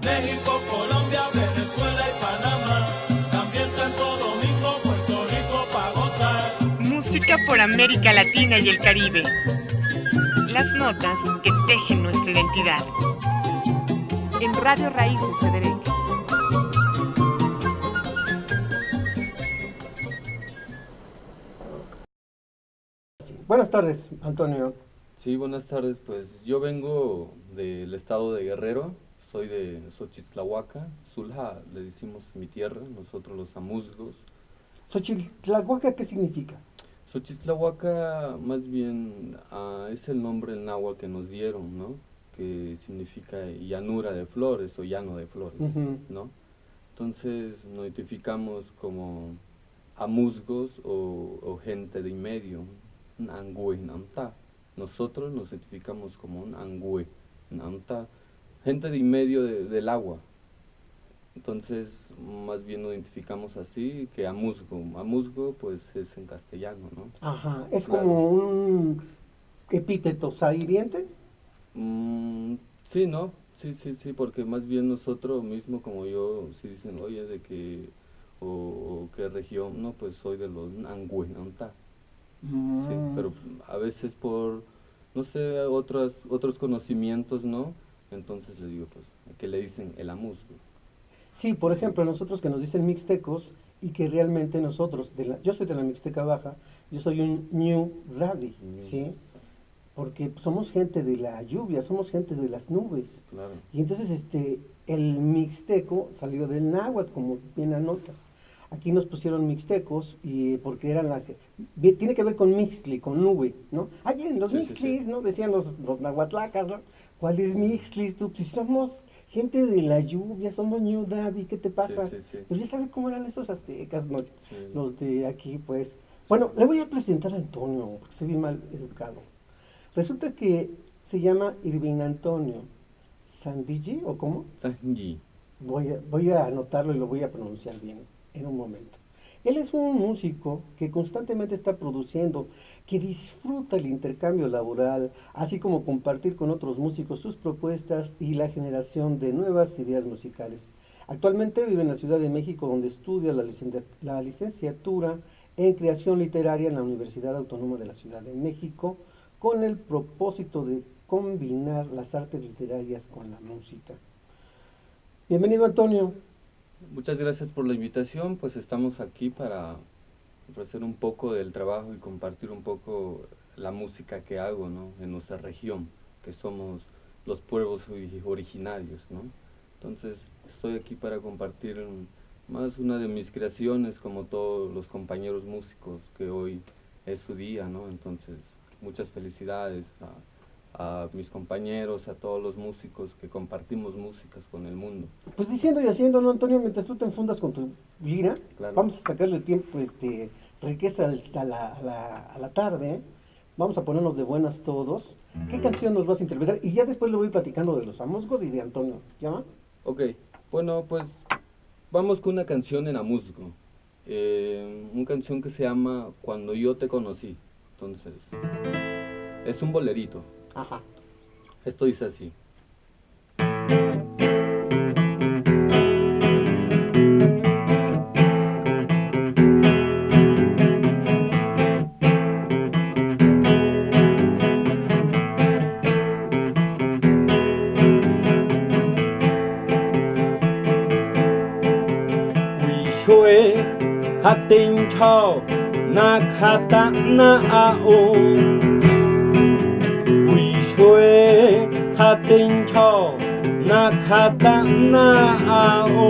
México, Colombia, Venezuela y Panamá, también Santo Domingo, Puerto Rico pa' gozar. Música por América Latina y el Caribe. Las notas que tejen nuestra identidad. En Radio Raíces Cederec. Buenas tardes, Antonio. Sí, buenas tardes. Pues yo vengo del estado de Guerrero, soy de Xochitlahuaca, Zulja, le decimos mi tierra, nosotros los amuzgos. ¿Xochitlahuaca qué significa? Xochitlahuaca más bien es el nombre en náhuatl que nos dieron, ¿no? Que significa llanura de flores o llano de flores, ¿no? Entonces nos identificamos como amuzgos o gente de en medio, un angüe namta. Nosotros nos identificamos como un angüe namta, gente de en medio del agua. Entonces, más bien nos identificamos así que amuzgo. Amuzgo, pues, es en castellano, ¿no? Ajá, es Claro. como un epíteto sahiriente. Sí, ¿no? Sí, porque más bien nosotros mismo, como yo, si dicen, oye, de que, o qué región, no, pues soy de los Angüenanta. Sí, pero a veces por, no sé, otros conocimientos, ¿no? Entonces le digo, pues, que le dicen el amuzgo. Sí, por ejemplo, nosotros que nos dicen mixtecos y que realmente nosotros, yo soy de la Mixteca Baja, yo soy un New Rally, ¿sí? Porque somos gente de la lluvia, somos gente de las nubes. Claro. Y entonces el mixteco salió del náhuatl, como bien anotas. Aquí nos pusieron mixtecos y porque eran tiene que ver con mixtli, con nube, ¿no? Allí en los Sí, mixtlis, sí. ¿no? Decían los nahuatlacas, ¿no? ¿Cuál es mixtlis? Tú, si somos gente de la lluvia, somos New Davi, ¿qué te pasa? Sí. Pues ya saben cómo eran esos aztecas, ¿no? Sí. Los de aquí, pues. Bueno, le voy a presentar a Antonio, porque estoy bien mal educado. Resulta que se llama Irving Antonio Sandigi, ¿o cómo? Sanji. Voy a anotarlo y lo voy a pronunciar bien en un momento. Él es un músico que constantemente está produciendo, que disfruta el intercambio laboral, así como compartir con otros músicos sus propuestas y la generación de nuevas ideas musicales. Actualmente vive en la Ciudad de México, donde estudia la licenciatura en creación literaria en la Universidad Autónoma de la Ciudad de México, con el propósito de combinar las artes literarias con la música. Bienvenido, Antonio. Muchas gracias por la invitación, pues estamos aquí para ofrecer un poco del trabajo y compartir un poco la música que hago, ¿no? En nuestra región, que somos los pueblos originarios, ¿no? Entonces estoy aquí para compartir más una de mis creaciones, como todos los compañeros músicos, que hoy es su día, ¿no? Entonces, muchas felicidades a mis compañeros, a todos los músicos que compartimos músicas con el mundo. Pues diciendo y haciendo, ¿no, Antonio? Mientras tú te enfundas con tu lira, Claro. vamos a sacarle tiempo, riqueza a la tarde, ¿eh? Vamos a ponernos de buenas todos. ¿Qué canción nos vas a interpretar? Y ya después le voy platicando de los amuzgos y de Antonio, ¿ya? Ok, bueno, pues vamos con una canción en amuzgo, una canción que se llama Cuando yo te conocí. Entonces, es un bolerito. Ajá. Esto dice así. Huishue hatin chao nakata na ao. Huishue hatin chao nakata na ao.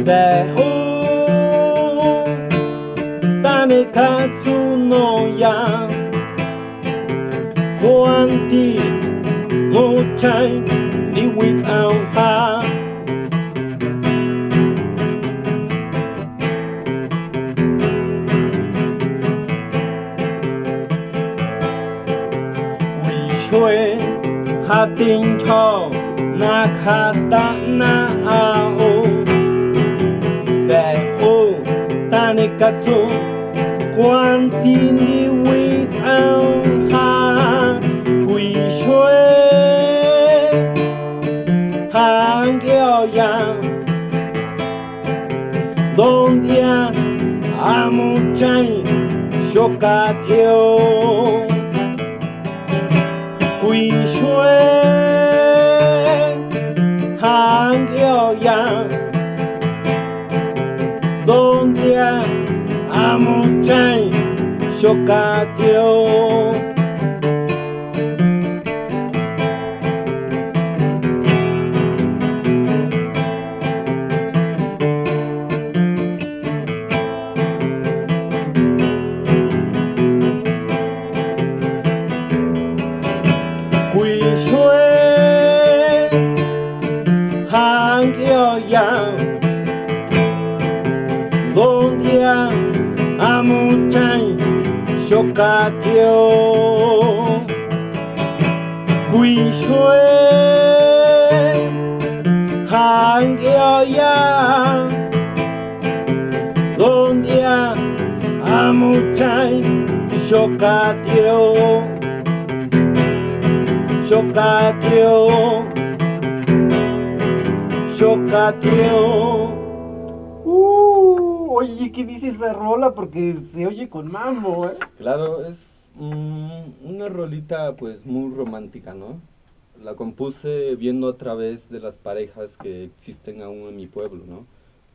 Se o tane katsu no ya. Kwanti mo chai ni without ha. Huishue hatin chao nakata na ao se o tanikatsu quanti ni wit ang ha quy shue hang yo yang donde amo chay shokatyo quy shue hang yo yang donde amo chay shokatyo shokatyo quy shue hang yo yang donde amo chay shokatyo shokatyo shokatyo. Oye, ¿qué dice esa rola? Porque se oye con mambo, ¿eh? Claro, es una rolita pues muy romántica, ¿no? La compuse viendo a través de las parejas que existen aún en mi pueblo, ¿no?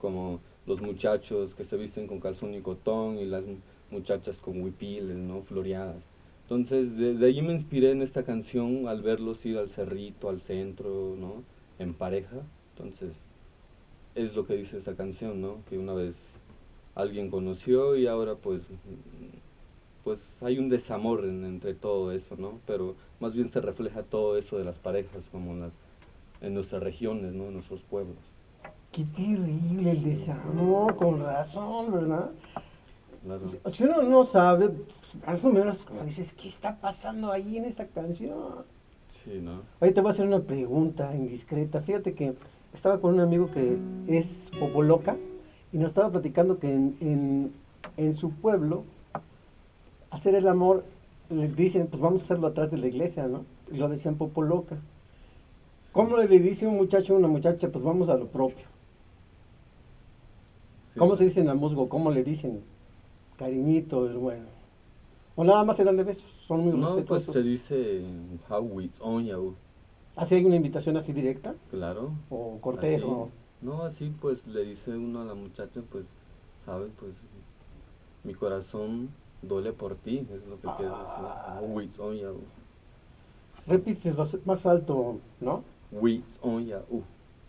Como los muchachos que se visten con calzón y cotón y las muchachas con huipiles, ¿no? Floreadas. Entonces, de ahí me inspiré en esta canción al verlos ir al cerrito, al centro, ¿no? En pareja. Entonces, es lo que dice esta canción, ¿no? Que una vez alguien conoció y ahora pues hay un desamor entre todo eso, ¿no? Pero más bien se refleja todo eso de las parejas como en nuestras regiones, ¿no? En nuestros pueblos. Qué terrible el desamor, con razón, ¿verdad? Claro. Si uno no sabe, más o menos como dices, ¿qué está pasando ahí en esa canción? Sí, ¿no? Ahí te voy a hacer una pregunta indiscreta. Fíjate que estaba con un amigo que es popoloca y nos estaba platicando que en su pueblo, hacer el amor, les dicen, pues vamos a hacerlo atrás de la iglesia, ¿no? Y lo decían popoloca. ¿Cómo le dice un muchacho a una muchacha? Pues vamos a lo propio. Sí. ¿Cómo se dice en la musgo? ¿Cómo le dicen? Cariñito, bueno. O nada más se dan de besos, son muy respetuosos. Pues se dice how it's on you. ¿Así hay una invitación así directa? Claro. ¿O cortejo? Así. No, así pues le dice uno a la muchacha, pues, ¿sabes? Pues mi corazón duele por ti, es lo que quiere decir. How it's on you. Repites más alto, ¿no? It's on you.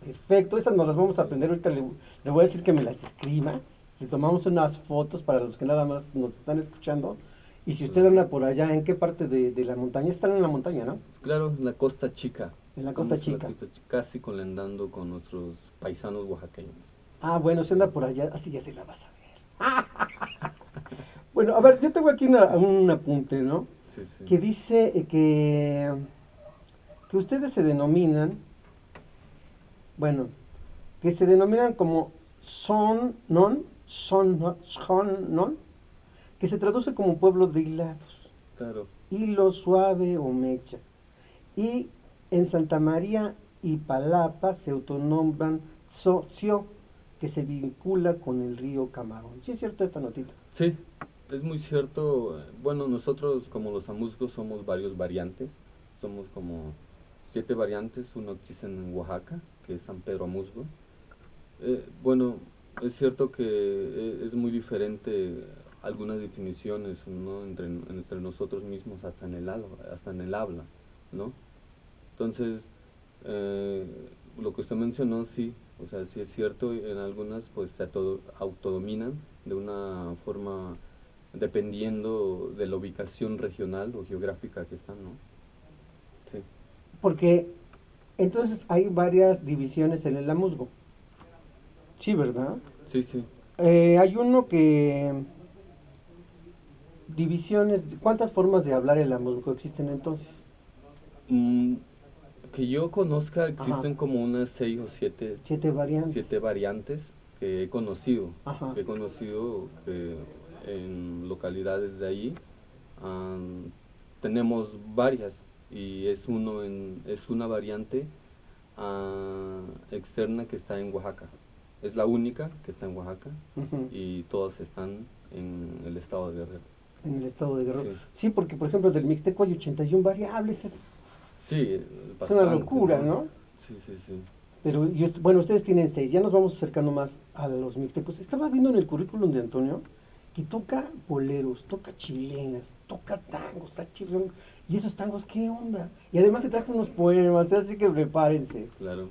Perfecto, esas nos las vamos a aprender. Ahorita le voy a decir que me las escriba. Le tomamos unas fotos para los que nada más nos están escuchando. Y si usted anda por allá, ¿en qué parte de la montaña? Están en la montaña, ¿no? Claro, en la Costa Chica. En la Costa Chica. Casi colindando con nuestros paisanos oaxaqueños. Ah, bueno, si anda por allá, así ya se la vas a ver. Bueno, a ver, yo tengo aquí un apunte, ¿no? Sí, sí. Que dice que ustedes se denominan, bueno, que se denominan como son non, que se traduce como pueblo de hilados. Claro. Hilo suave o mecha. Y en Santa María y Palapa se autonombran socio, que se vincula con el río Camarón. ¿Sí es cierto esta notita? Sí, es muy cierto. Bueno, nosotros como los amuzgos somos varios variantes. Somos como 7 variantes. Uno existe en Oaxaca, que es San Pedro Amuzgo. Bueno, es cierto que es muy diferente algunas definiciones, ¿no? entre nosotros mismos hasta en el habla, ¿no? Entonces, lo que usted mencionó, sí, o sea, sí es cierto, en algunas pues se autodominan de una forma dependiendo de la ubicación regional o geográfica que están, ¿no? Sí. Porque entonces hay varias divisiones en el amuzgo. Sí, ¿verdad? Sí, sí. Hay uno que... ¿Cuántas formas de hablar el amuzgo existen entonces? Que yo conozca existen Ajá. como unas 6 o 7 7 variantes. variantes que he conocido. Ajá. Que he conocido que en localidades de ahí tenemos varias y es una variante externa que está en Oaxaca. Es la única que está en Oaxaca Ujú. y todas están en el estado de Guerrero. En el estado de Guerrero. Sí. Sí, porque por ejemplo del Mixteco hay 81 variables, es Sí, una bastante, locura, ¿no? Sí, sí, sí. Pero, bueno, ustedes tienen 6, ya nos vamos acercando más a los mixtecos. Estaba viendo en el currículum de Antonio que toca boleros, toca chilenas, toca tangos, está chirrión. ¿Y esos tangos qué onda? Y además se traje unos poemas, así que prepárense. Claro.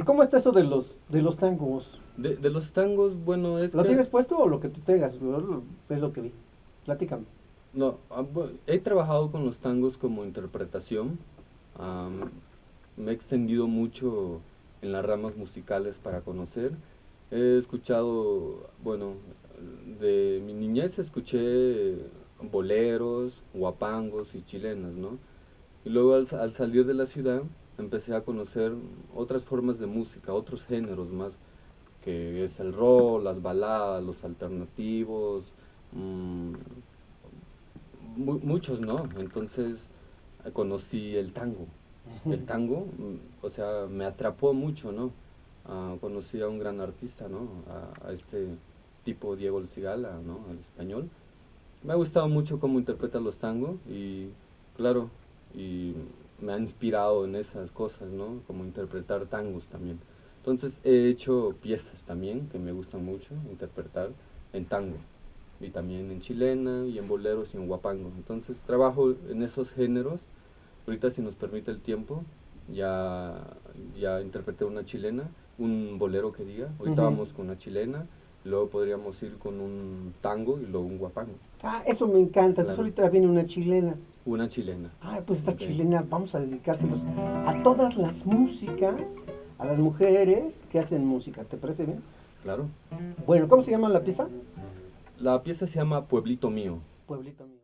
¿Cómo está eso de los tangos? De los tangos, bueno, es ¿Lo que... tienes puesto o lo que tú tengas? Es lo que vi. Platícame. No, he trabajado con los tangos como interpretación. Me he extendido mucho en las ramas musicales para conocer. He escuchado, bueno, de mi niñez escuché boleros, guapangos y chilenas, ¿no? Y luego al salir de la ciudad empecé a conocer otras formas de música, otros géneros más, que es el rock, las baladas, los alternativos, muchos, ¿no? Entonces conocí el tango. El tango, o sea, me atrapó mucho, ¿no? Conocí a un gran artista, ¿no? A este tipo Diego El Cigala, ¿no? El español. Me ha gustado mucho cómo interpreta los tangos y, claro, y me ha inspirado en esas cosas, ¿no? Como interpretar tangos también. Entonces he hecho piezas también que me gustan mucho interpretar en tango y también en chilena y en boleros y en guapango. Entonces trabajo en esos géneros. Ahorita, si nos permite el tiempo, ya interpreté una chilena, un bolero que diga. Ahorita Ujú. vamos con una chilena, luego podríamos ir con un tango y luego un guapango. Ah, eso me encanta. Entonces Claro. ahorita viene una chilena. Una chilena. Ah, pues esta Ok. chilena vamos a dedicárselos a todas las músicas, a las mujeres que hacen música. ¿Te parece bien? Claro. Bueno, ¿cómo se llama la pieza? La pieza se llama Pueblito Mío. Pueblito mío.